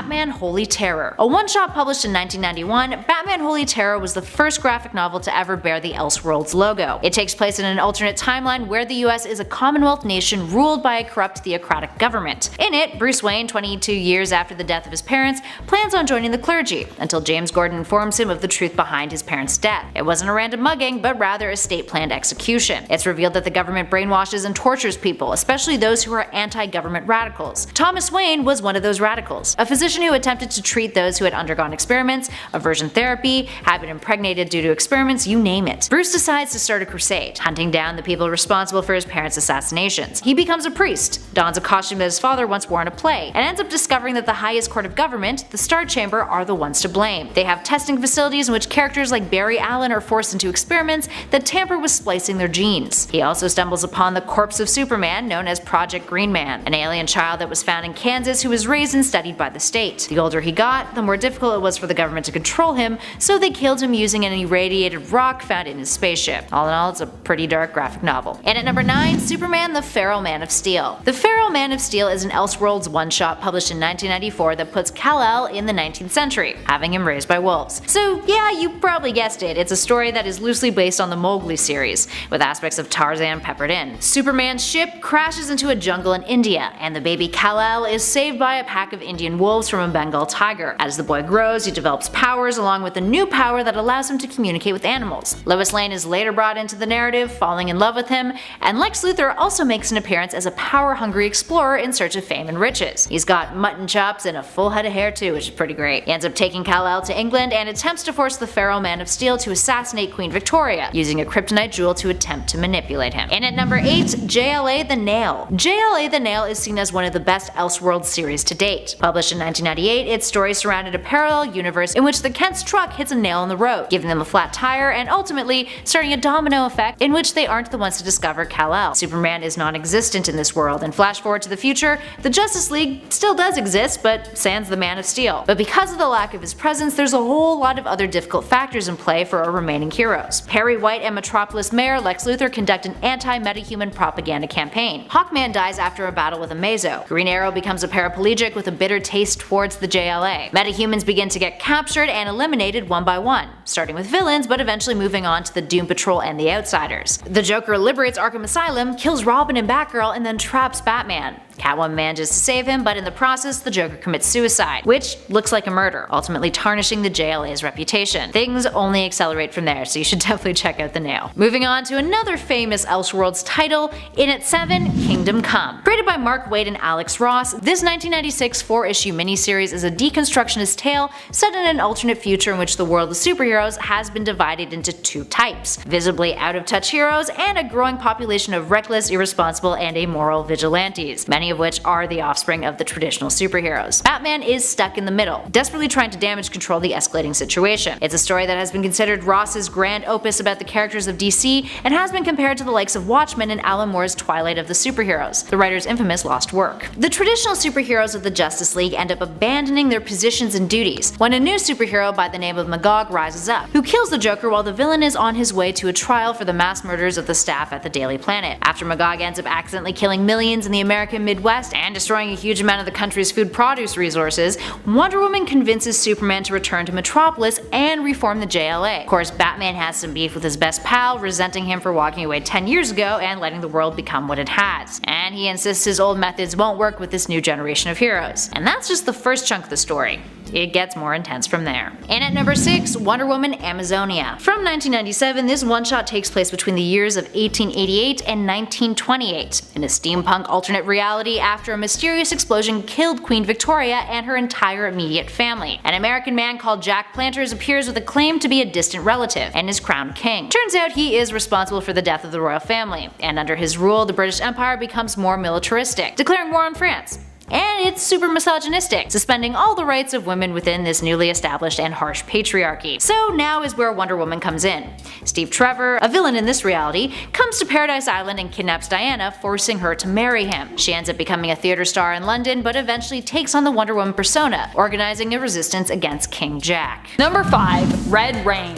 Batman Holy Terror. A one-shot published in 1991, Batman Holy Terror was the first graphic novel to ever bear the Elseworlds logo. It takes place in an alternate timeline where the US is a Commonwealth nation ruled by a corrupt theocratic government. In it, Bruce Wayne, 22 years after the death of his parents, plans on joining the clergy, until James Gordon informs him of the truth behind his parents' death. It wasn't a random mugging, but rather a state-planned execution. It's revealed that the government brainwashes and tortures people, especially those who are anti-government radicals. Thomas Wayne was one of those radicals, a physician who attempted to treat those who had undergone experiments, aversion therapy, had been impregnated due to experiments, you name it. Bruce decides to start a crusade, hunting down the people responsible for his parents' assassinations. He becomes a priest, dons a costume that his father once wore in a play, and ends up discovering that the highest court of government, the Star Chamber, are the ones to blame. They have testing facilities in which characters like Barry Allen are forced into experiments that tamper with splicing their genes. He also stumbles upon the corpse of Superman, known as Project Green Man, an alien child that was found in Kansas who was raised and studied by the state. The older he got, the more difficult it was for the government to control him, so they killed him using an irradiated rock found in his spaceship. All in all, it's a pretty dark graphic novel. And at number 9, Superman the Feral Man of Steel. The Feral Man of Steel is an Elseworlds one-shot published in 1994 that puts Kal-El in the 19th century, having him raised by wolves. So yeah, you probably guessed it, it's a story that is loosely based on the Mowgli series, with aspects of Tarzan peppered in. Superman's ship crashes into a jungle in India, and the baby Kal-El is saved by a pack of Indian wolves from a Bengal tiger. As the boy grows, he develops powers along with a new power that allows him to communicate with animals. Lois Lane is later brought into the narrative, falling in love with him, and Lex Luthor also makes an appearance as a power-hungry explorer in search of fame and riches. He's got mutton chops and a full head of hair too, which is pretty great. He ends up taking Kal-El to England and attempts to force the Feral Man of Steel to assassinate Queen Victoria, using a kryptonite jewel to attempt to manipulate him. And at number 8, JLA the Nail. JLA the Nail is seen as one of the best Elseworlds series to date. Published in 1998, its story surrounded a parallel universe in which the Kent's truck hits a nail in the road, giving them a flat tire and ultimately starting a domino effect in which they aren't the ones to discover Kal-El. Superman is non-existent in this world, and flash forward to the future, the Justice League still does exist, but sans the Man of Steel. But because of the lack of his presence, there's a whole lot of other difficult factors in play for our remaining heroes. Perry White and Metropolis Mayor Lex Luthor conduct an anti-metahuman propaganda campaign. Hawkman dies after a battle with a Mazo. Green Arrow becomes a paraplegic with a bitter taste towards the JLA. Metahumans begin to get captured and eliminated one by one, starting with villains but eventually moving on to the Doom Patrol and the Outsiders. The Joker liberates Arkham Asylum, kills Robin and Batgirl, and then traps Batman. Catwoman manages to save him, but in the process, the Joker commits suicide, which looks like a murder, ultimately tarnishing the JLA's reputation. Things only accelerate from there, so you should definitely check out The Nail. Moving on to another famous Elseworlds title, in at 7, Kingdom Come. Created by Mark Waid and Alex Ross, this 1996 4-issue miniseries is a deconstructionist tale set in an alternate future in which the world of superheroes has been divided into two types: visibly out-of-touch heroes and a growing population of reckless, irresponsible, and amoral vigilantes, many of which are the offspring of the traditional superheroes. Batman is stuck in the middle, desperately trying to damage control the escalating situation. It's a story that has been considered Ross's grand opus about the characters of DC and has been compared to the likes of Watchmen and Alan Moore's Twilight of the Superheroes, the writer's infamous lost work. The traditional superheroes of the Justice League end up abandoning their positions and duties when a new superhero by the name of Magog rises up, who kills the Joker while the villain is on his way to a trial for the mass murders of the staff at the Daily Planet. After Magog ends up accidentally killing millions in the American Midwest and destroying a huge amount of the country's food produce resources, Wonder Woman convinces Superman to return to Metropolis and reform the JLA. Of course, Batman has some beef with his best pal, resenting him for walking away 10 years ago and letting the world become what it has. And he insists his old methods won't work with this new generation of heroes. And that's just the first chunk of the story. It gets more intense from there. And at number 6, Wonder Woman Amazonia. From 1997, this one-shot takes place between the years of 1888 and 1928, in a steampunk alternate reality after a mysterious explosion killed Queen Victoria and her entire immediate family. An American man called Jack Planters appears with a claim to be a distant relative and is crowned king. Turns out he is responsible for the death of the royal family, and under his rule the British Empire becomes more militaristic, declaring war on France. And it's super misogynistic, suspending all the rights of women within this newly established and harsh patriarchy. So now is where Wonder Woman comes in. Steve Trevor, a villain in this reality, comes to Paradise Island and kidnaps Diana, forcing her to marry him. She ends up becoming a theater star in London, but eventually takes on the Wonder Woman persona, organizing a resistance against King Jack. Number 5. Red Rain.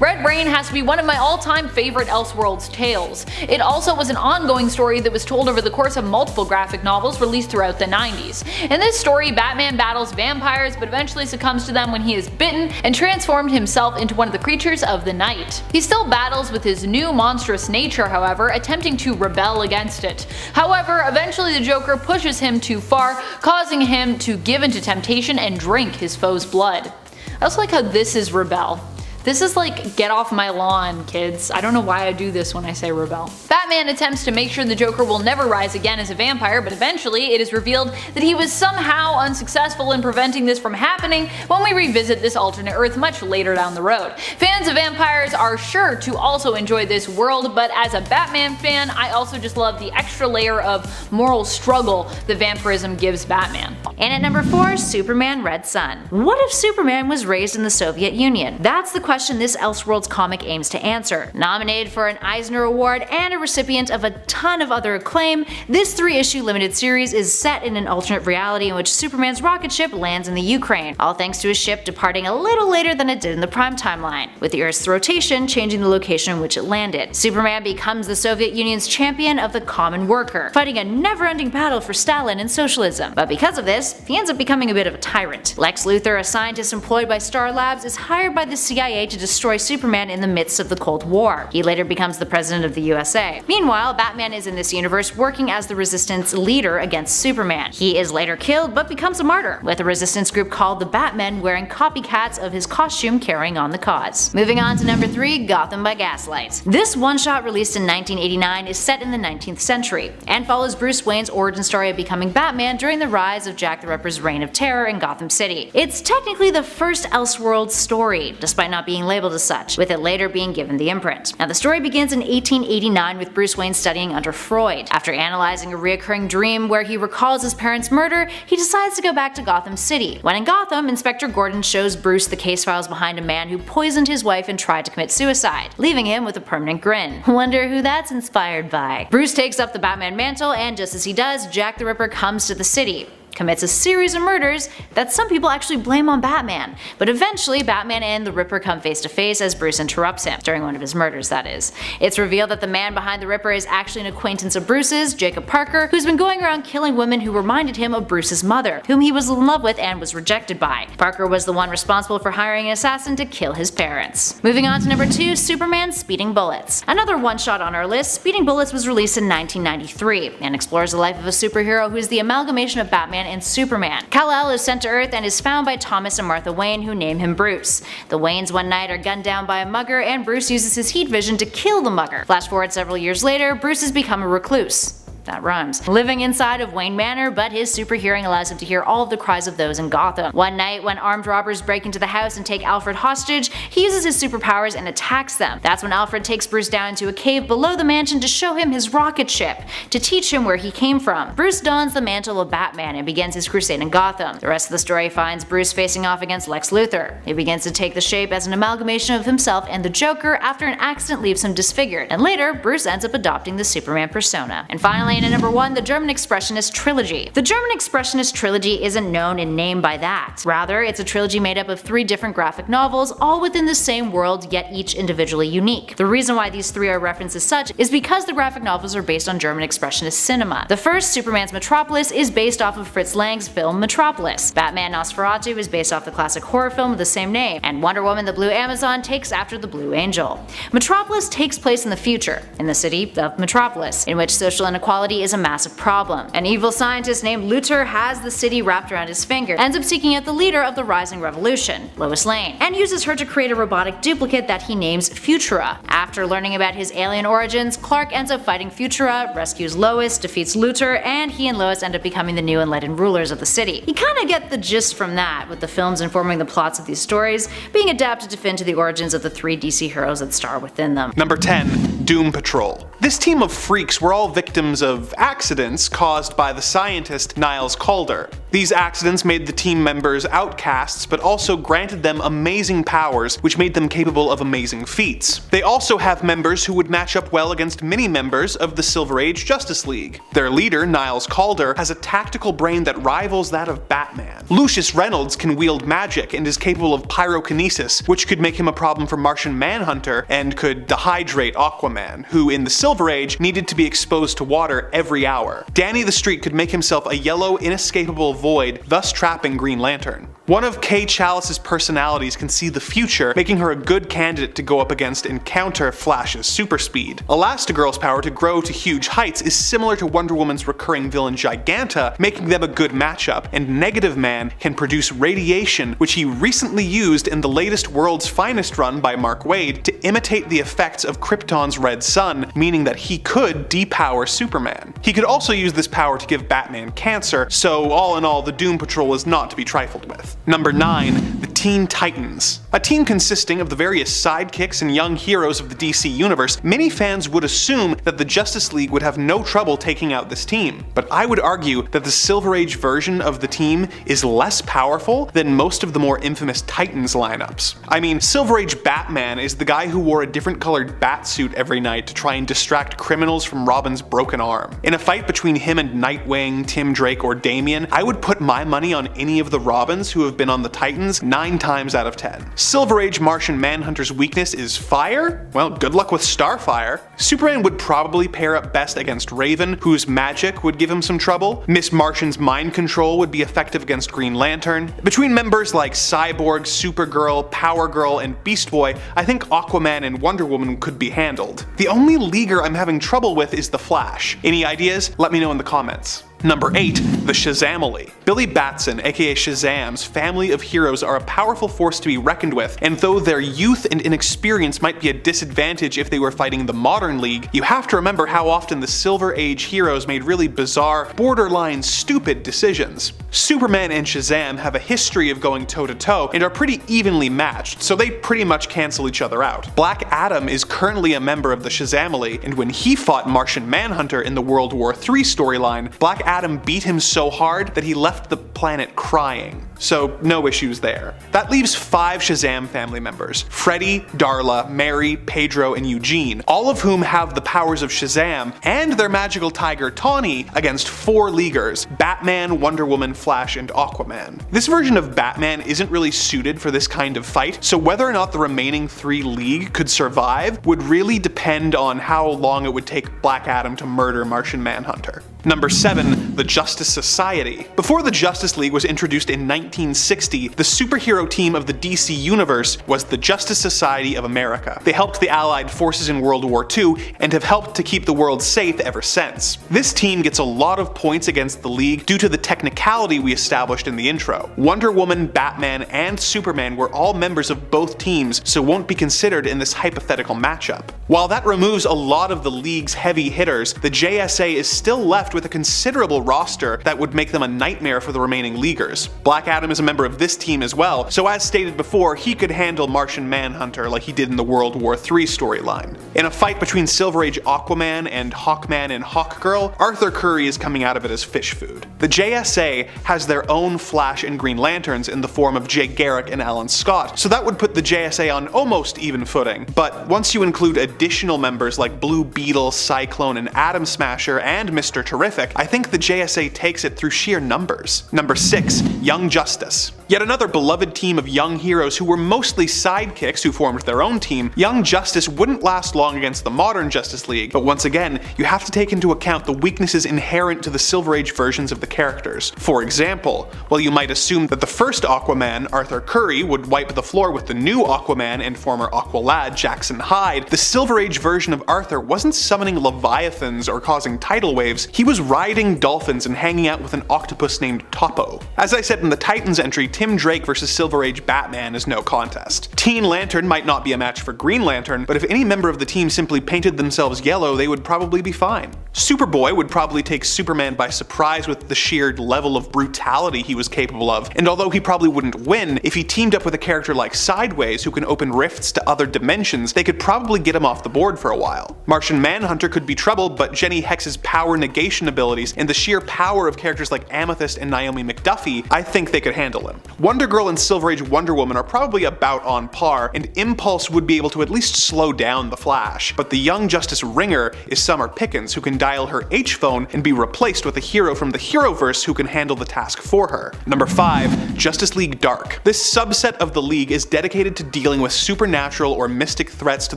Red Rain has to be one of my all-time favorite Elseworlds tales. It also was an ongoing story that was told over the course of multiple graphic novels released throughout the 90s. In this story, Batman battles vampires but eventually succumbs to them when he is bitten and transformed himself into one of the creatures of the night. He still battles with his new monstrous nature, however, attempting to rebel against it. However, eventually the Joker pushes him too far, causing him to give into temptation and drink his foe's blood. I also like how this is rebel. This is like, get off my lawn, kids. I don't know why I do this when I say rebel. Batman attempts to make sure the Joker will never rise again as a vampire, but eventually it is revealed that he was somehow unsuccessful in preventing this from happening when we revisit this alternate Earth much later down the road. Fans of vampires are sure to also enjoy this world, but as a Batman fan, I also just love the extra layer of moral struggle that vampirism gives Batman. And at number 4, Superman Red Sun. What if Superman was raised in the Soviet Union? That's the question this Elseworlds comic aims to answer. Nominated for an Eisner Award and a recipient of a ton of other acclaim, this 3-issue limited series is set in an alternate reality in which Superman's rocket ship lands in the Ukraine, all thanks to his ship departing a little later than it did in the Prime timeline, with the Earth's rotation changing the location in which it landed. Superman becomes the Soviet Union's champion of the common worker, fighting a never-ending battle for Stalin and socialism. But because of this, he ends up becoming a bit of a tyrant. Lex Luthor, a scientist employed by Star Labs, is hired by the CIA to destroy Superman in the midst of the Cold War. He later becomes the president of the USA. Meanwhile, Batman is in this universe working as the Resistance leader against Superman. He is later killed but becomes a martyr, with a resistance group called the Batmen wearing copycats of his costume carrying on the cause. Moving on to number 3, Gotham by Gaslight. This one-shot released in 1989 is set in the 19th century and follows Bruce Wayne's origin story of becoming Batman during the rise of Jack the Ripper's reign of terror in Gotham City. It's technically the first Elseworlds story, despite not being labeled as such, with it later being given the imprint. Now the story begins in 1889 with Bruce Wayne studying under Freud. After analyzing a reoccurring dream where he recalls his parents' murder, he decides to go back to Gotham City. When in Gotham, Inspector Gordon shows Bruce the case files behind a man who poisoned his wife and tried to commit suicide, leaving him with a permanent grin. Wonder who that's inspired by. Bruce takes up the Batman mantle, and just as he does, Jack the Ripper comes to the city, commits a series of murders that some people actually blame on Batman, but eventually Batman and the Ripper come face to face as Bruce interrupts him, during one of his murders that is. It's revealed that the man behind the Ripper is actually an acquaintance of Bruce's, Jacob Parker, who's been going around killing women who reminded him of Bruce's mother, whom he was in love with and was rejected by. Parker was the one responsible for hiring an assassin to kill his parents. Moving on to number 2, Superman Speeding Bullets. Another one-shot on our list, Speeding Bullets was released in 1993 and explores the life of a superhero who is the amalgamation of Batman and Superman. Kal-El is sent to Earth and is found by Thomas and Martha Wayne, who name him Bruce. The Waynes one night are gunned down by a mugger, and Bruce uses his heat vision to kill the mugger. Flash forward several years later, Bruce has become a recluse. That rhymes. Living inside of Wayne Manor, but his super hearing allows him to hear all of the cries of those in Gotham. One night, when armed robbers break into the house and take Alfred hostage, he uses his superpowers and attacks them. That's when Alfred takes Bruce down into a cave below the mansion to show him his rocket ship, to teach him where he came from. Bruce dons the mantle of Batman and begins his crusade in Gotham. The rest of the story finds Bruce facing off against Lex Luthor. He begins to take the shape as an amalgamation of himself and the Joker after an accident leaves him disfigured, and later Bruce ends up adopting the Superman persona. And finally, and at number 1, the German Expressionist Trilogy. The German Expressionist Trilogy isn't known in name by that. Rather, it's a trilogy made up of 3 different graphic novels, all within the same world, yet each individually unique. The reason why these 3 are referenced as such is because the graphic novels are based on German Expressionist cinema. The first, Superman's Metropolis, is based off of Fritz Lang's film Metropolis. Batman Nosferatu is based off the classic horror film of the same name, and Wonder Woman the Blue Amazon takes after the Blue Angel. Metropolis takes place in the future, in the city of Metropolis, in which social inequality is a massive problem. An evil scientist named Luthor has the city wrapped around his finger, ends up seeking out the leader of the rising revolution, Lois Lane, and uses her to create a robotic duplicate that he names Futura. After learning about his alien origins, Clark ends up fighting Futura, rescues Lois, defeats Luthor, and he and Lois end up becoming the new enlightened rulers of the city. You kinda get the gist from that, with the films informing the plots of these stories being adapted to fit into the origins of the 3 DC heroes that star within them. Number 10. Doom Patrol. This team of freaks were all victims of accidents caused by the scientist Niles Calder. These accidents made the team members outcasts, but also granted them amazing powers which made them capable of amazing feats. They also have members who would match up well against many members of the Silver Age Justice League. Their leader, Niles Calder, has a tactical brain that rivals that of Batman. Lucius Reynolds can wield magic and is capable of pyrokinesis, which could make him a problem for Martian Manhunter and could dehydrate Aquaman, who in the Silver Age needed to be exposed to water every hour. Danny the Street could make himself a yellow, inescapable void, thus trapping Green Lantern. One of Kay Chalice's personalities can see the future, making her a good candidate to go up against and counter Flash's super speed. Elastigirl's power to grow to huge heights is similar to Wonder Woman's recurring villain Giganta, making them a good matchup, and Negative Man can produce radiation, which he recently used in the latest World's Finest run by Mark Waid to imitate the effects of Krypton's red sun, meaning that he could depower Superman. He could also use this power to give Batman cancer, so all in all the Doom Patrol is not to be trifled with. Number 9. The Teen Titans. A team consisting of the various sidekicks and young heroes of the DC Universe, many fans would assume that the Justice League would have no trouble taking out this team. But I would argue that the Silver Age version of the team is less powerful than most of the more infamous Titans lineups. I mean, Silver Age Batman is the guy who wore a different colored batsuit every night to try and distract criminals from Robin's broken arm. In a fight between him and Nightwing, Tim Drake, or Damian, I would put my money on any of the Robins who have been on the Titans 9 times out of 10. Silver Age Martian Manhunter's weakness is fire? Well, good luck with Starfire. Superman would probably pair up best against Raven, whose magic would give him some trouble. Miss Martian's mind control would be effective against Green Lantern. Between members like Cyborg, Supergirl, Power Girl, and Beast Boy, I think Aquaman and Wonder Woman could be handled. The only leaguer I'm having trouble with is the Flash. Any ideas? Let me know in the comments. Number 8. The Shazamily. Billy Batson, aka Shazam's family of heroes are a powerful force to be reckoned with, and though their youth and inexperience might be a disadvantage if they were fighting the modern League, you have to remember how often the Silver Age heroes made really bizarre, borderline stupid decisions. Superman and Shazam have a history of going toe-to-toe and are pretty evenly matched, so they pretty much cancel each other out. Black Adam is currently a member of the Shazamily, and when he fought Martian Manhunter in the World War III storyline, Black Adam beat him so hard that he left the planet crying. So no issues there. That leaves 5 Shazam family members: Freddy, Darla, Mary, Pedro, and Eugene, all of whom have the powers of Shazam and their magical tiger Tawny against 4 Leaguers: Batman, Wonder Woman, Flash, and Aquaman. This version of Batman isn't really suited for this kind of fight, so whether or not the remaining 3 League could survive would really depend on how long it would take Black Adam to murder Martian Manhunter. Number 7. The Justice Society. Before the Justice League was introduced in 1960, the superhero team of the DC Universe was the Justice Society of America. They helped the Allied forces in World War II and have helped to keep the world safe ever since. This team gets a lot of points against the League due to the technicality we established in the intro. Wonder Woman, Batman, and Superman were all members of both teams, so won't be considered in this hypothetical matchup. While that removes a lot of the League's heavy hitters, the JSA is still left with a considerable roster that would make them a nightmare for the remaining Leaguers. Black Adam is a member of this team as well, so as stated before, he could handle Martian Manhunter like he did in the World War III storyline. In a fight between Silver Age Aquaman and Hawkman and Hawkgirl, Arthur Curry is coming out of it as fish food. The JSA has their own Flash and Green Lanterns in the form of Jay Garrick and Alan Scott, so that would put the JSA on almost even footing. But once you include additional members like Blue Beetle, Cyclone, and Atom Smasher, and Mr. Terrific, I think the JSA takes it through sheer numbers. Number 6. Young Justice. Yet another beloved team of young heroes who were mostly sidekicks who formed their own team, Young Justice wouldn't last long against the modern Justice League, but once again, you have to take into account the weaknesses inherent to the Silver Age versions of the characters. For example, while you might assume that the first Aquaman, Arthur Curry, would wipe the floor with the new Aquaman and former Aqualad, Jackson Hyde, the Silver Age version of Arthur wasn't summoning leviathans or causing tidal waves, he was riding dolphins and hanging out with an octopus named Topo. As I said in the Titans entry, Tim Drake vs. Silver Age Batman is no contest. Teen Lantern might not be a match for Green Lantern, but if any member of the team simply painted themselves yellow, they would probably be fine. Superboy would probably take Superman by surprise with the sheer level of brutality he was capable of, and although he probably wouldn't win, if he teamed up with a character like Sideways who can open rifts to other dimensions, they could probably get him off the board for a while. Martian Manhunter could be trouble, but Jenny Hex's power negation abilities and the sheer power of characters like Amethyst and Naomi McDuffie, I think they could handle him. Wonder Girl and Silver Age Wonder Woman are probably about on par, and Impulse would be able to at least slow down the Flash, but the Young Justice ringer is Summer Pickens, who can dial her H-phone and be replaced with a hero from the Heroverse who can handle the task for her. Number 5. Justice League Dark. This subset of the League is dedicated to dealing with supernatural or mystic threats to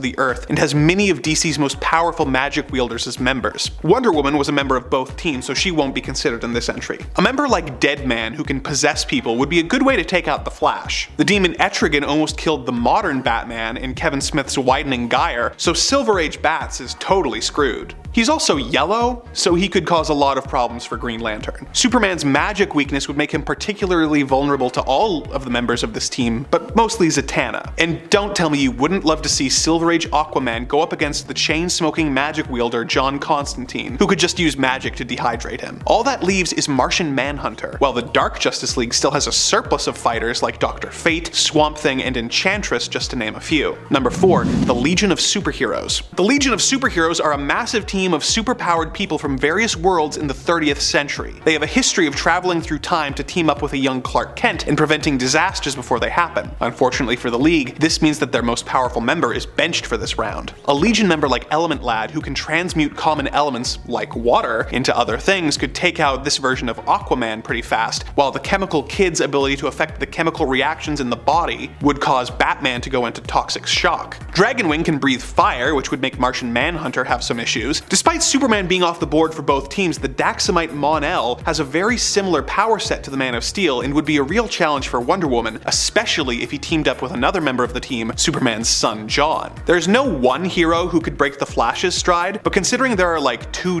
the Earth, and has many of DC's most powerful magic wielders as members. Wonder Woman was a member of both teams, so she won't be considered in this entry. A member like Deadman, who can possess people, would be a good way to take out the Flash. The demon Etrigan almost killed the modern Batman in Kevin Smith's Widening Gyre, so Silver Age Bats is totally screwed. He's also yellow, so he could cause a lot of problems for Green Lantern. Superman's magic weakness would make him particularly vulnerable to all of the members of this team, but mostly Zatanna. And don't tell me you wouldn't love to see Silver Age Aquaman go up against the chain-smoking magic wielder John Constantine, who could just use magic to dehydrate him. All that leaves is Martian Manhunter, while the Dark Justice League still has a surplus of fighters like Dr. Fate, Swamp Thing, and Enchantress, just to name a few. Number 4. The Legion of Superheroes. The Legion of Superheroes are a massive team of superpowered people from various worlds in the 30th century. They have a history of traveling through time to team up with a young Clark Kent and preventing disasters before they happen. Unfortunately for the League, this means that their most powerful member is benched for this round. A Legion member like Element Lad, who can transmute common elements, like water, into other things, could take out this version of Aquaman pretty fast, while the Chemical Kid's ability to affect the chemical reactions in the body would cause Batman to go into toxic shock. Dragonwing can breathe fire, which would make Martian Manhunter have some issues. Despite Superman being off the board for both teams, the Daxamite Mon-El has a very similar power set to the Man of Steel and would be a real challenge for Wonder Woman, especially if he teamed up with another member of the team, Superman's son John. There's no one hero who could break the Flash's stride, but considering there are like 24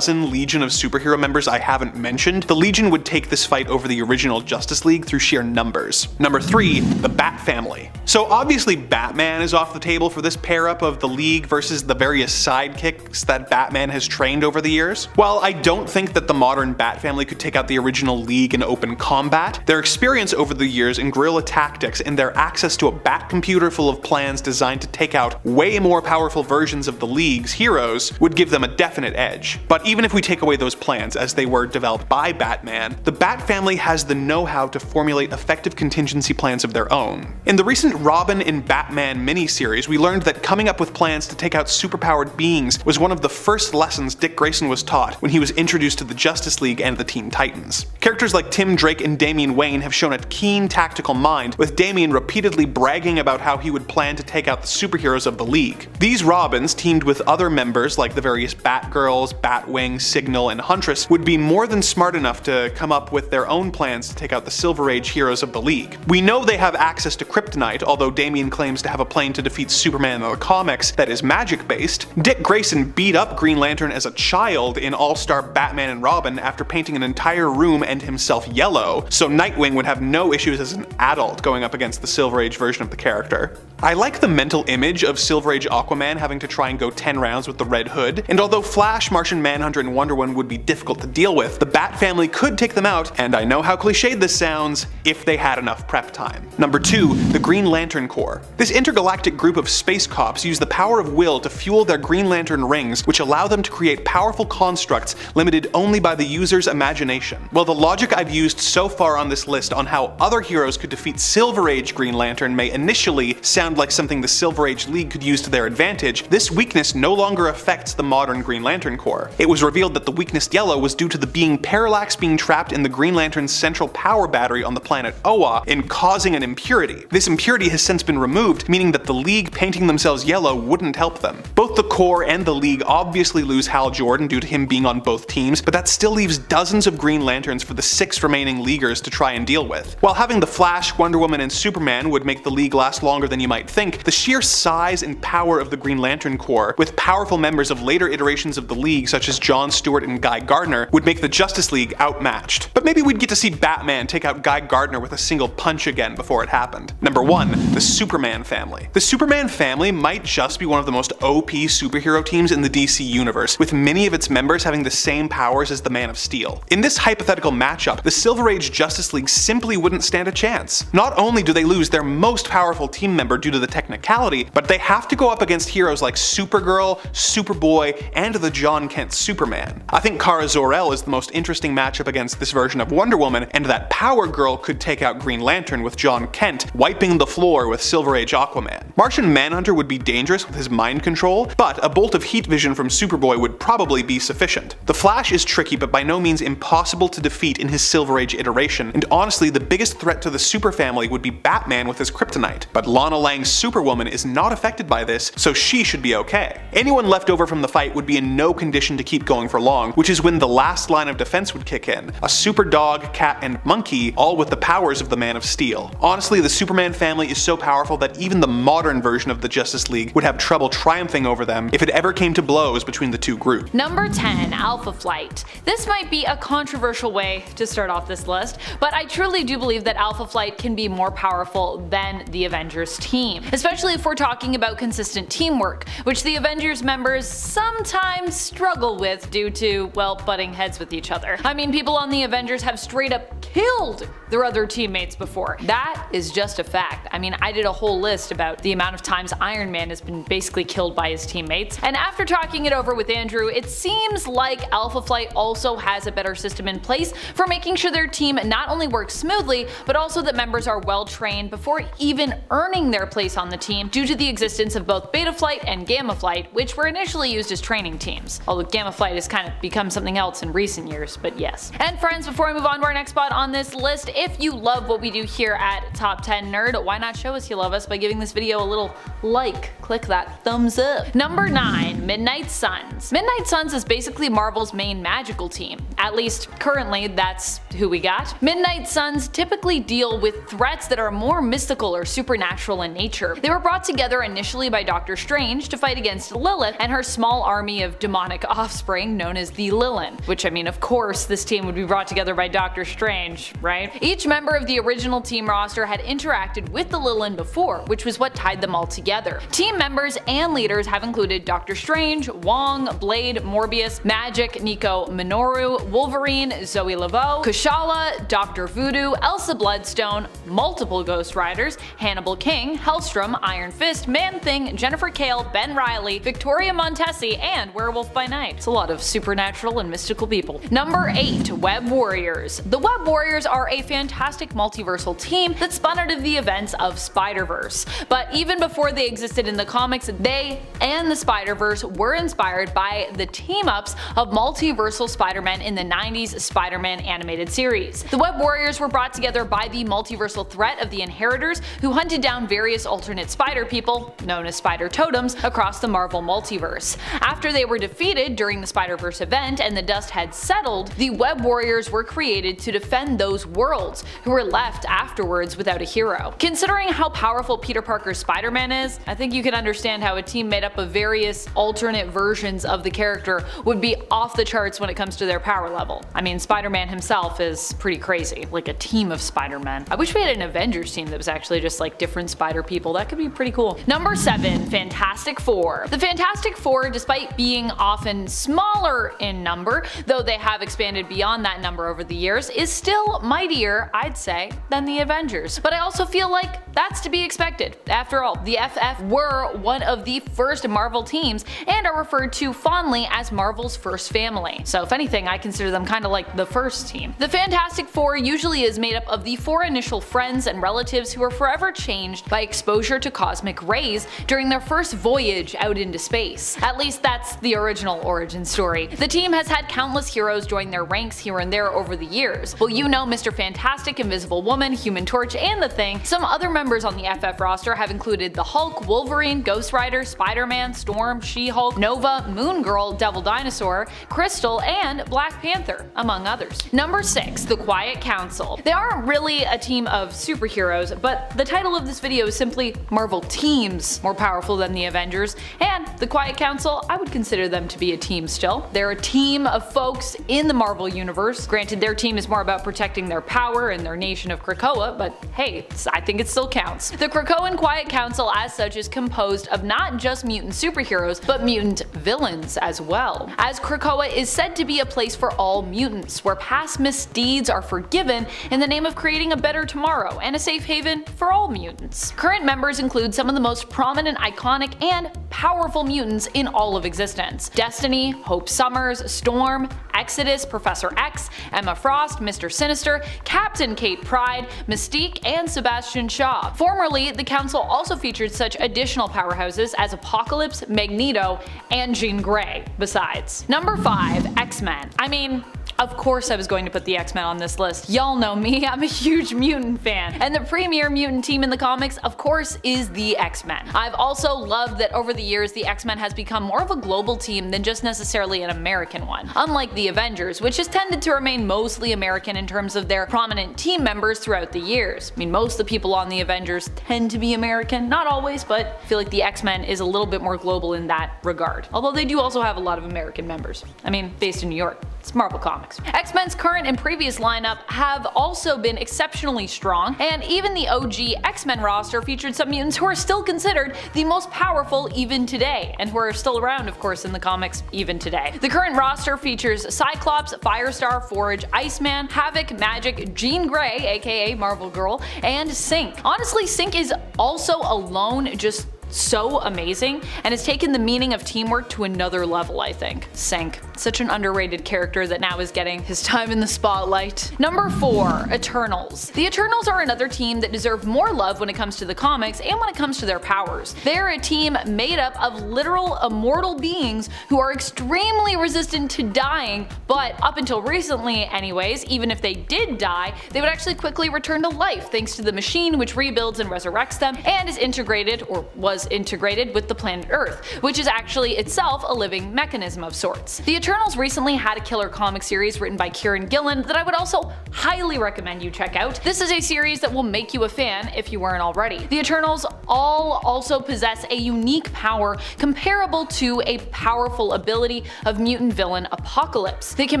Legion of Superhero members I haven't mentioned, the Legion would take this fight over the original Justice League through sheer numbers. Number 3. The Bat Family. So obviously Batman is off the table for this pair-up of the League versus the various sidekicks that Batman has trained over the years. While I don't think that the modern Bat Family could take out the original League in open combat, their experience over the years in guerrilla tactics and their access to a Bat computer full of plans designed to take out way more powerful versions of the League's heroes would give them a definite edge. But even if we take away those plans as they were developed by Batman, the Bat Family has the know-how to formulate effective contingency plans of their own. In the recent Robin and Batman miniseries, we learned that coming up with plans to take out superpowered beings was one of the first lessons Dick Grayson was taught when he was introduced to the Justice League and the Teen Titans. Characters like Tim Drake and Damian Wayne have shown a keen tactical mind, with Damian repeatedly bragging about how he would plan to take out the superheroes of the League. These Robins, teamed with other members like the various Batgirls, Batwing, Signal, and Huntress, would be more than smart enough to come up with their own plans to take out the Silver Age heroes of the League. We know they have access to Kryptonite, although Damian claims to have a plane to defeat Superman in the comics that is magic-based. Dick Grayson beat up Green Lantern as a child in All-Star Batman and Robin after painting an entire room and himself yellow, so Nightwing would have no issues as an adult going up against the Silver Age version of the character. I like the mental image of Silver Age Aquaman having to try and go 10 rounds with the Red Hood, and although Flash, Martian Manhunter, and Wonder Woman would be difficult to deal with, the Bat Family could take them out, and I know how cliched this sounds, if they had enough prep time. Number 2. The Green Lantern Corps. This intergalactic group of space cops use the power of will to fuel their Green Lantern rings, which allow them to create powerful constructs limited only by the user's imagination. Well, the logic I've used so far on this list on how other heroes could defeat Silver Age Green Lantern may initially sound like something the Silver Age League could use to their advantage, this weakness no longer affects the modern Green Lantern Corps. It was revealed that the weakness yellow was due to the being Parallax being trapped in the Green Lantern's central power battery on the planet Oa and causing an impurity. This impurity has since been removed, meaning that the League painting themselves yellow wouldn't help them. Both the Corps and the League obviously lose Hal Jordan due to him being on both teams, but that still leaves dozens of Green Lanterns for the 6 remaining Leaguers to try and deal with. While having the Flash, Wonder Woman, and Superman would make the League last longer than you might think, the sheer size and power of the Green Lantern Corps, with powerful members of later iterations of the League such as John Stewart and Guy Gardner, would make the Justice League outmatched. But maybe we'd get to see Batman take out Guy Gardner with a single punch again before it happened. Number 1. The Superman Family. The Superman family might just be one of the most OP superhero teams in the DC universe, with many of its members having the same powers as the Man of Steel. In this hypothetical matchup, the Silver Age Justice League simply wouldn't stand a chance. Not only do they lose their most powerful team member due to the technicality, but they have to go up against heroes like Supergirl, Superboy, and the John Kent Superman. I think Kara Zor-El is the most interesting matchup against this version of Wonder Woman, and that Power Girl could take out Green Lantern with John Kent wiping the floor with Silver Age Aquaman. Martian Manhunter would be dangerous with his mind control, but a bolt of heat vision from Superboy would probably be sufficient. The Flash is tricky but by no means impossible to defeat in his Silver Age iteration, and honestly the biggest threat to the Super family would be Batman with his kryptonite. But Lana Lang's Superwoman is not affected by this, so she should be okay. Anyone left over from the fight would be in no condition to keep going for long, which is when the last line of defense would kick in. A super dog, cat, and monkey, all with the powers of the Man of Steel. Honestly, the Superman family is so powerful that even the modern version of the Justice League would have trouble triumphing over them if it ever came to blows between the two groups. Number 10, Alpha Flight. This might be a controversial way to start off this list, but I truly do believe that Alpha Flight can be more powerful than the Avengers team, especially if we're talking about consistent teamwork, which the Avengers members sometimes struggle with due to, well, butting heads with each other. I mean, people on the Avengers have straight up killed their other teammates before. That is just a fact. I mean, I did a whole list about the amount of times Iron Man has been basically killed by his teammates, and after talking it over with Andrew, it seems like Alpha Flight also has a better system in place for making sure their team not only works smoothly, but also that members are well trained before even earning their place on the team due to the existence of both Beta Flight and Gamma Flight, which were initially used as training teams. Although Gamma Flight has kind of become something else in recent years, but yes. And friends, before I move on to our next spot on this list, if you love what we do here at Top 10 Nerd, why not show us you love us by giving this video a little like? Click that thumbs up. Number 9, Midnight Suns. Midnight Suns is basically Marvel's main magical team. At least currently that's who we got. Midnight Suns typically deal with threats that are more mystical or supernatural in nature. They were brought together initially by Doctor Strange to fight against Lilith and her small army of demonic offspring known as the Lilin, which, I mean, of course this team would be brought together by Doctor Strange, right? Each member of the original team roster had interacted with the Lilin before, which was what tied them all together. Team members and leaders have included Doctor Strange, Wong, Blade, Morbius, Magic, Nico Minoru, Wolverine, Zoe Laveau, Kushala, Dr. Voodoo, Elsa Bloodstone, multiple Ghost Riders, Hannibal King, Hellstrom, Iron Fist, Man-Thing, Jennifer Kale, Ben Reilly, Victoria Montesi, and Werewolf by Night. It's a lot of supernatural and mystical people. Number 8, Web Warriors. The Web Warriors are a fantastic multiversal team that spun out of the events of Spider-Verse. But even before they existed in the comics, they and the Spider-Verse were inspired by the team-ups of multiversal Spider-Man in the 90s Spider-Man animated series. The Web Warriors were brought together by the multiversal threat of the Inheritors, who hunted down various alternate Spider people, known as Spider Totems, across the Marvel multiverse. After they were defeated during the Spider-Verse event and the dust had settled, the Web Warriors were created to defend those worlds, who were left afterwards without a hero. Considering how powerful Peter Parker's Spider-Man is, I think you can understand how a team made up of various alternate versions of the character would be off the charts when it comes to their power level. I mean, Spider-Man himself is pretty crazy, like a team of Spider-Men. I wish we had an Avengers team that was actually just like different Spider people. That could be pretty cool. Number 7, Fantastic Four. The Fantastic Four, despite being often smaller in number, though they have expanded beyond that number over the years, is still mightier, I'd say, than the Avengers. But I also feel like that's to be expected. After all, the FF were one of the first Marvel teams and are referred to fondly as Marvel's first family. So if anything, I consider them kind of like the first team. The Fantastic Four usually is made up of the 4 initial friends and relatives who are forever changed by exposure to cosmic rays during their first voyage out into space. At least that's the original origin story. The team has had countless heroes join their ranks here and there over the years. Well, you know Mr. Fantastic, Invisible Woman, Human Torch, and The Thing. Some other members on the FF roster have included the Hulk, Wolverine, Ghost Rider, Spider-Man, Storm, She-Hulk, Nova, Moon Girl, Devil Dinosaur, Crystal, and Black Panther, among others. Number 6, The Quiet Council. They aren't really a team of superheroes, but the title of this video is simply Marvel Teams More Powerful Than the Avengers, and The Quiet Council, I would consider them to be a team still. They're a team of folks in the Marvel universe. Granted, their team is more about protecting protecting their power and their nation of Krakoa, but hey, I think it still counts. The Krakoan Quiet Council as such is composed of not just mutant superheroes, but mutant villains as well, as Krakoa is said to be a place for all mutants, where past misdeeds are forgiven in the name of creating a better tomorrow and a safe haven for all mutants. Current members include some of the most prominent, iconic, and powerful mutants in all of existence: Destiny, Hope Summers, Storm, Exodus, Professor X, Emma Frost, Mr. Sinister, Captain Kate Pryde, Mystique, and Sebastian Shaw. Formerly, the Council also featured such additional powerhouses as Apocalypse, Magneto, and Jean Grey, besides. Number 5. X-Men. I mean, of course I was going to put the X-Men on this list. Y'all know me, I'm a huge mutant fan. And the premier mutant team in the comics, of course, is the X-Men. I've also loved that over the years the X-Men has become more of a global team than just necessarily an American one. Unlike the Avengers, which has tended to remain mostly American in terms of their prominent team members throughout the years. I mean, most of the people on the Avengers tend to be American, not always, but I feel like the X-Men is a little bit more global in that regard. Although they do also have a lot of American members. I mean, based in New York. It's Marvel Comics. X-Men's current and previous lineup have also been exceptionally strong, and even the OG X-Men roster featured some mutants who are still considered the most powerful even today, and who are still around, of course, in the comics even today. The current roster features Cyclops, Firestar, Forge, Iceman, Havoc, Magic, Jean Grey, aka Marvel Girl, and Synch. Honestly, Synch is also alone just so amazing, and has taken the meaning of teamwork to another level, I think. Synch. Such an underrated character that now is getting his time in the spotlight. Number 4. Eternals. The Eternals are another team that deserve more love when it comes to the comics and when it comes to their powers. They're a team made up of literal immortal beings who are extremely resistant to dying, but up until recently anyways, even if they did die, they would actually quickly return to life thanks to the machine which rebuilds and resurrects them and is integrated, or was integrated, with the planet Earth, which is actually itself a living mechanism of sorts. The Eternals recently had a killer comic series written by Kieran Gillen that I would also highly recommend you check out. This is a series that will make you a fan if you weren't already. The Eternals all also possess a unique power comparable to a powerful ability of mutant villain Apocalypse. They can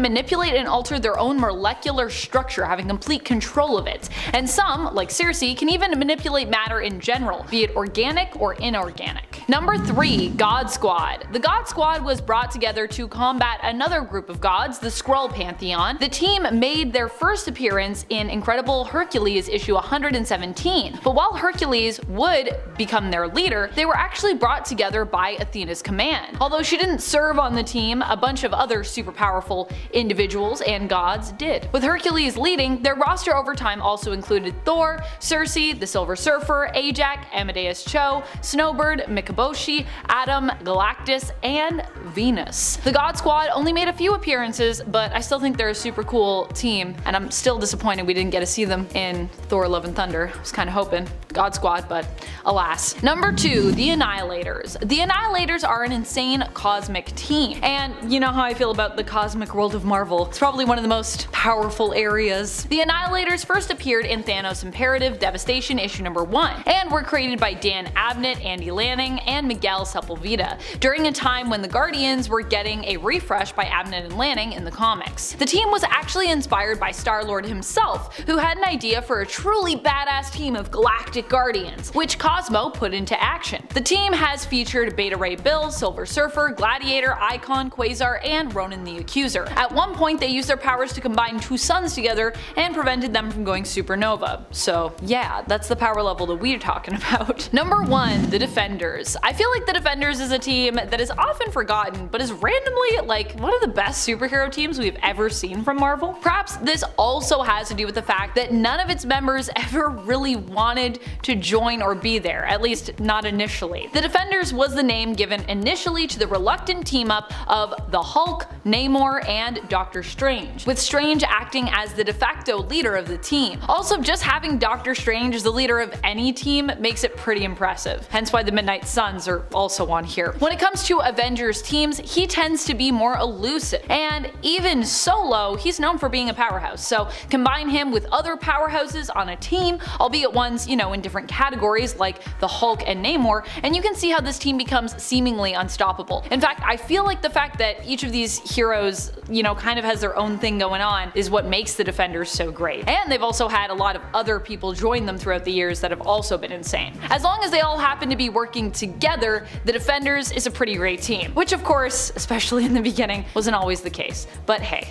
manipulate and alter their own molecular structure, having complete control of it, and some, like Circe, can even manipulate matter in general, be it organic or inorganic. Number 3. God Squad. The God Squad was brought together to combat another group of gods, the Skrull Pantheon. The team made their first appearance in Incredible Hercules issue 117, but while Hercules would become their leader, they were actually brought together by Athena's command. Although she didn't serve on the team, a bunch of other super powerful individuals and gods did. With Hercules leading, their roster over time also included Thor, Circe, the Silver Surfer, Ajax, Amadeus Cho, Snowbird, Mikaboshi, Adam, Galactus, and Venus. The God Squad only made a few appearances, but I still think they're a super cool team, and I'm still disappointed we didn't get to see them in Thor Love and Thunder. I was kinda hoping. God Squad, but alas. Number 2. The Annihilators. The Annihilators are an insane cosmic team, and you know how I feel about the cosmic world of Marvel. It's probably one of the most powerful areas. The Annihilators first appeared in Thanos Imperative Devastation issue number 1, and were created by Dan Abnett, Andy Lanning, and Miguel Sepulveda, during a time when the Guardians were getting a refresh by Abnett and Lanning in the comics. The team was actually inspired by Star-Lord himself, who had an idea for a truly badass team of galactic guardians, which Cosmo put into action. The team has featured Beta Ray Bill, Silver Surfer, Gladiator, Icon, Quasar, and Ronan the Accuser. At one point they used their powers to combine two suns together and prevented them from going supernova. So yeah, that's the power level that we're talking about. Number 1. The Defenders. I feel like the Defenders is a team that is often forgotten, but is randomly like one of the best superhero teams we've ever seen from Marvel. Perhaps this also has to do with the fact that none of its members ever really wanted to join or be there, at least not initially. The Defenders was the name given initially to the reluctant team up of the Hulk, Namor, and Doctor Strange, with Strange acting as the de facto leader of the team. Also, just having Doctor Strange as the leader of any team makes it pretty impressive, hence why the Midnight Suns are also on here. When it comes to Avengers teams, he tends to be more elusive, and even solo, he's known for being a powerhouse, so combine him with other powerhouses on a team, albeit ones, you know, in different categories like the Hulk and Namor, and you can see how this team becomes seemingly unstoppable. In fact, I feel like the fact that each of these heroes, kind of has their own thing going on is what makes the Defenders so great. And they've also had a lot of other people join them throughout the years that have also been insane. As long as they all happen to be working together, the Defenders is a pretty great team. Which of course, especially in the beginning, wasn't always the case. But hey,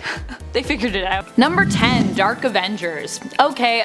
they figured it out. Number 10, Dark Avengers. Okay.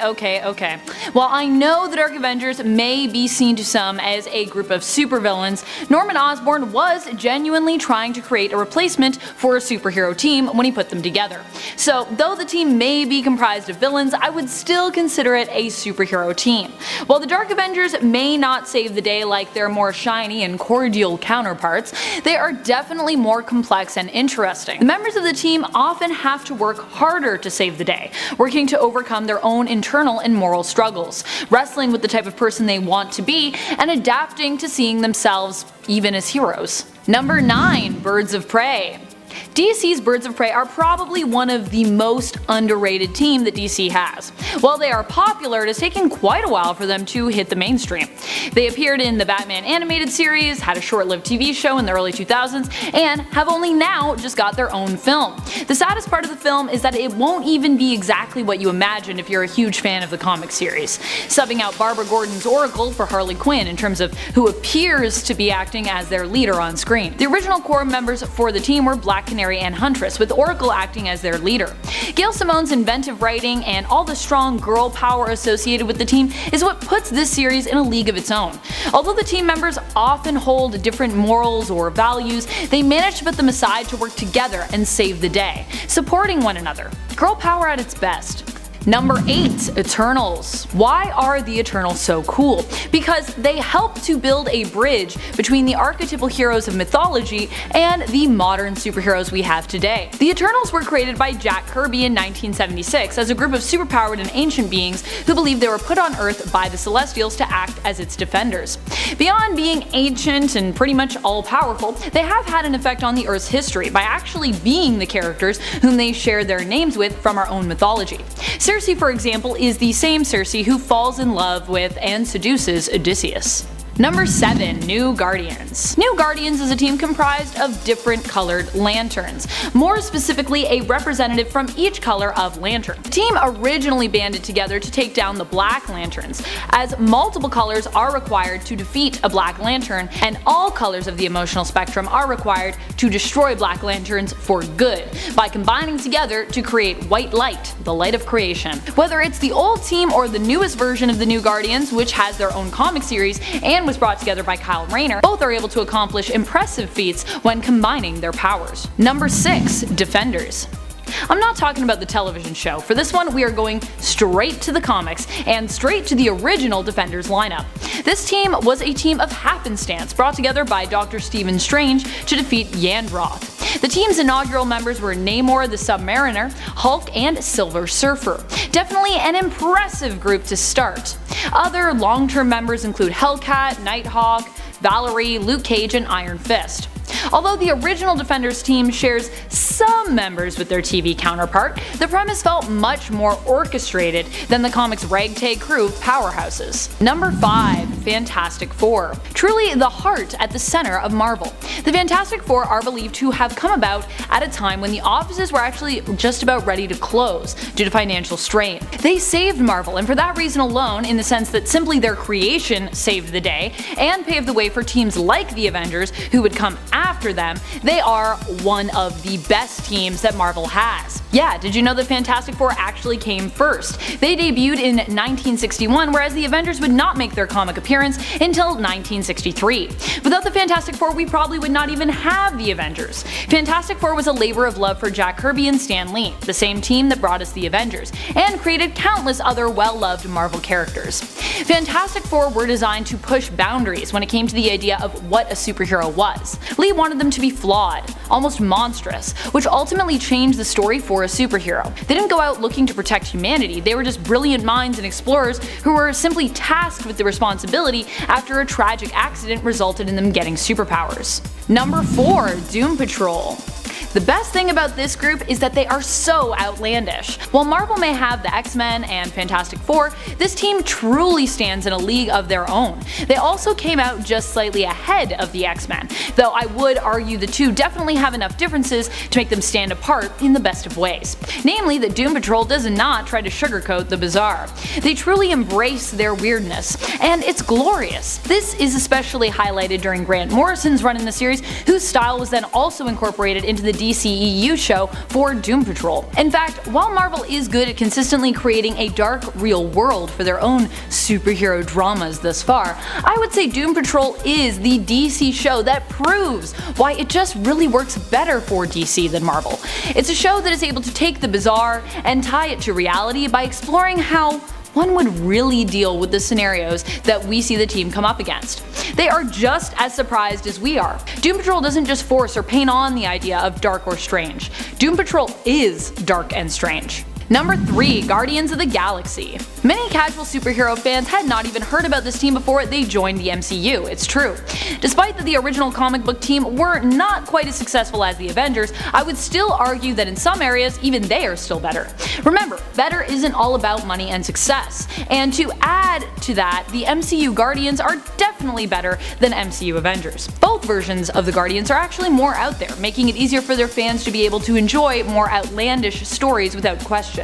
While I know the Dark Avengers may be seen to some as a group of supervillains, Norman Osborn was genuinely trying to create a replacement for a superhero team when he put them together. So though the team may be comprised of villains, I would still consider it a superhero team. While the Dark Avengers may not save the day like their more shiny and cordial counterparts, they are definitely more complex and interesting. The members of the team often have to work harder to save the day, working to overcome their own internal and moral struggles, wrestling with the type of person they want to be, and adapting to seeing themselves even as heroes. Number 9, Birds of Prey. DC's Birds of Prey are probably one of the most underrated team that DC has. While they are popular, it has taken quite a while for them to hit the mainstream. They appeared in the Batman animated series, had a short-lived TV show in the early 2000s, and have only now just got their own film. The saddest part of the film is that it won't even be exactly what you imagine if you're a huge fan of the comic series, subbing out Barbara Gordon's Oracle for Harley Quinn in terms of who appears to be acting as their leader on screen. The original core members for the team were Black Canary and Huntress, with Oracle acting as their leader. Gail Simone's inventive writing and all the strong girl power associated with the team is what puts this series in a league of its own. Although the team members often hold different morals or values, they manage to put them aside to work together and save the day, supporting one another. Girl power at its best. Number 8, Eternals. Why are the Eternals so cool? Because they help to build a bridge between the archetypal heroes of mythology and the modern superheroes we have today. The Eternals were created by Jack Kirby in 1976 as a group of superpowered and ancient beings who believed they were put on Earth by the Celestials to act as its defenders. Beyond being ancient and pretty much all-powerful, they have had an effect on the Earth's history by actually being the characters whom they share their names with from our own mythology. Circe, for example, is the same Circe who falls in love with and seduces Odysseus. Number 7, New Guardians. New Guardians is a team comprised of different colored lanterns, more specifically a representative from each color of lantern. The team originally banded together to take down the Black Lanterns, as multiple colors are required to defeat a Black Lantern, and all colors of the emotional spectrum are required to destroy Black Lanterns for good, by combining together to create white light, the light of creation. Whether it's the old team or the newest version of the New Guardians, which has their own comic series and was brought together by Kyle Rayner, both are able to accomplish impressive feats when combining their powers. Number 6, Defenders. I'm not talking about the television show. For this one, we are going straight to the comics and straight to the original Defenders lineup. This team was a team of happenstance brought together by Dr. Stephen Strange to defeat Yandroth. The team's inaugural members were Namor the Submariner, Hulk, and Silver Surfer. Definitely an impressive group to start. Other long-term members include Hellcat, Nighthawk, Valkyrie, Luke Cage, and Iron Fist. Although the original Defenders team shares some members with their TV counterpart, the premise felt much more orchestrated than the comics' ragtag crew of powerhouses. Number 5, Fantastic Four. Truly the heart at the center of Marvel. The Fantastic Four are believed to have come about at a time when the offices were actually just about ready to close due to financial strain. They saved Marvel, and for that reason alone, in the sense that simply their creation saved the day, and paved the way for teams like the Avengers who would come after them, they are one of the best teams that Marvel has. Yeah, did you know that Fantastic Four actually came first? They debuted in 1961, whereas the Avengers would not make their comic appearance until 1963. Without the Fantastic Four, we probably would not even have the Avengers. Fantastic Four was a labor of love for Jack Kirby and Stan Lee, the same team that brought us the Avengers, and created countless other well-loved Marvel characters. Fantastic Four were designed to push boundaries when it came to the idea of what a superhero was. Lee wanted them to be flawed, almost monstrous, which ultimately changed the story for a superhero. They didn't go out looking to protect humanity, they were just brilliant minds and explorers who were simply tasked with the responsibility after a tragic accident resulted in them getting superpowers. Number 4, Doom Patrol. The best thing about this group is that they are so outlandish. While Marvel may have the X-Men and Fantastic Four, this team truly stands in a league of their own. They also came out just slightly ahead of the X-Men, though I would argue the two definitely have enough differences to make them stand apart in the best of ways. Namely that Doom Patrol does not try to sugarcoat the bizarre. They truly embrace their weirdness, and it's glorious. This is especially highlighted during Grant Morrison's run in the series, whose style was then also incorporated into the DCEU show for Doom Patrol. In fact, while Marvel is good at consistently creating a dark, real world for their own superhero dramas thus far, I would say Doom Patrol is the DC show that proves why it just really works better for DC than Marvel. It's a show that is able to take the bizarre and tie it to reality by exploring how one would really deal with the scenarios that we see the team come up against. They are just as surprised as we are. Doom Patrol doesn't just force or paint on the idea of dark or strange. Doom Patrol is dark and strange. Number 3. Guardians of the Galaxy. Many casual superhero fans had not even heard about this team before they joined the MCU, it's true. Despite that the original comic book team were not quite as successful as the Avengers, I would still argue that in some areas even they are still better. Remember, better isn't all about money and success, and to add to that, the MCU Guardians are definitely better than MCU Avengers. Both versions of the Guardians are actually more out there, making it easier for their fans to be able to enjoy more outlandish stories without question.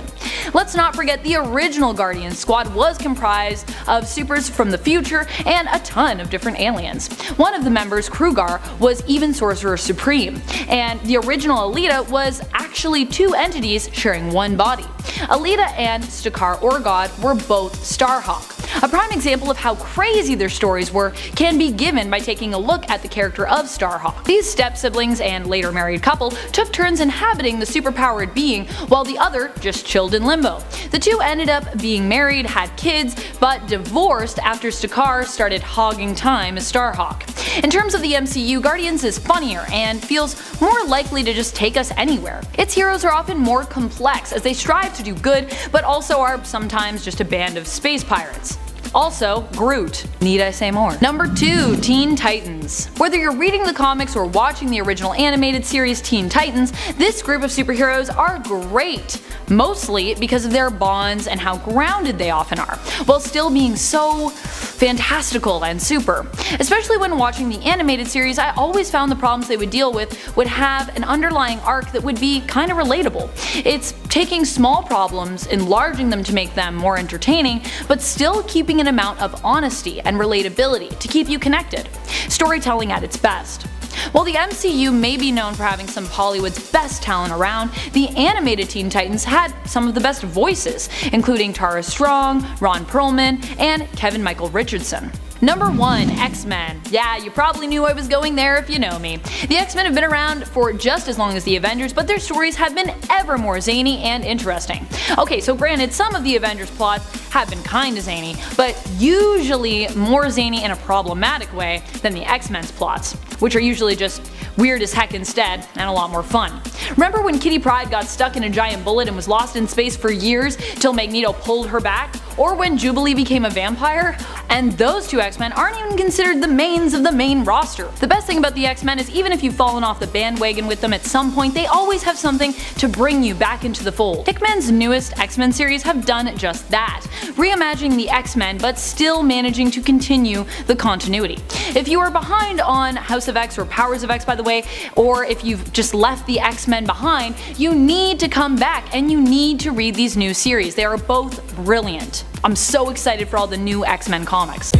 Let's not forget the original Guardians squad was comprised of supers from the future and a ton of different aliens. One of the members, Krugar, was even Sorcerer Supreme, and the original Alita was actually two entities sharing one body. Alita and Stakar Orgod were both Starhawk. A prime example of how crazy their stories were can be given by taking a look at the character of Starhawk. These step-siblings and later married couple took turns inhabiting the superpowered being while the other just chilled in limbo. The two ended up being married, had kids, but divorced after Stakar started hogging time as Starhawk. In terms of the MCU, Guardians is funnier and feels more likely to just take us anywhere. Its heroes are often more complex as they strive to do good, but also are sometimes just a band of space pirates. Also, Groot. Need I say more? Number 2. Teen Titans. Whether you're reading the comics or watching the original animated series Teen Titans, this group of superheroes are great. Mostly because of their bonds and how grounded they often are, while still being so fantastical and super. Especially when watching the animated series, I always found the problems they would deal with would have an underlying arc that would be kinda relatable. It's taking small problems, enlarging them to make them more entertaining, but still keeping an amount of honesty and relatability to keep you connected. Storytelling at its best. While the MCU may be known for having some of Hollywood's best talent around, the animated Teen Titans had some of the best voices, including Tara Strong, Ron Perlman, and Kevin Michael Richardson. Number 1. X-Men. Yeah, you probably knew I was going there if you know me. The X-Men have been around for just as long as the Avengers, but their stories have been ever more zany and interesting. Okay, so granted, some of the Avengers plots have been kinda zany, but usually more zany in a problematic way than the X-Men's plots, which are usually just weird as heck instead, and a lot more fun. Remember when Kitty Pryde got stuck in a giant bullet and was lost in space for years till Magneto pulled her back? Or when Jubilee became a vampire? And those two X-Men aren't even considered the mains of the main roster. The best thing about the X-Men is even if you've fallen off the bandwagon with them at some point, they always have something to bring you back into the fold. Hickman's newest X-Men series have done just that, reimagining the X-Men but still managing to continue the continuity. If you are behind on House of X or Powers of X, by the way, or if you've just left the X-Men behind, you need to come back and you need to read these new series. They are both brilliant. I'm so excited for all the new X-Men comics.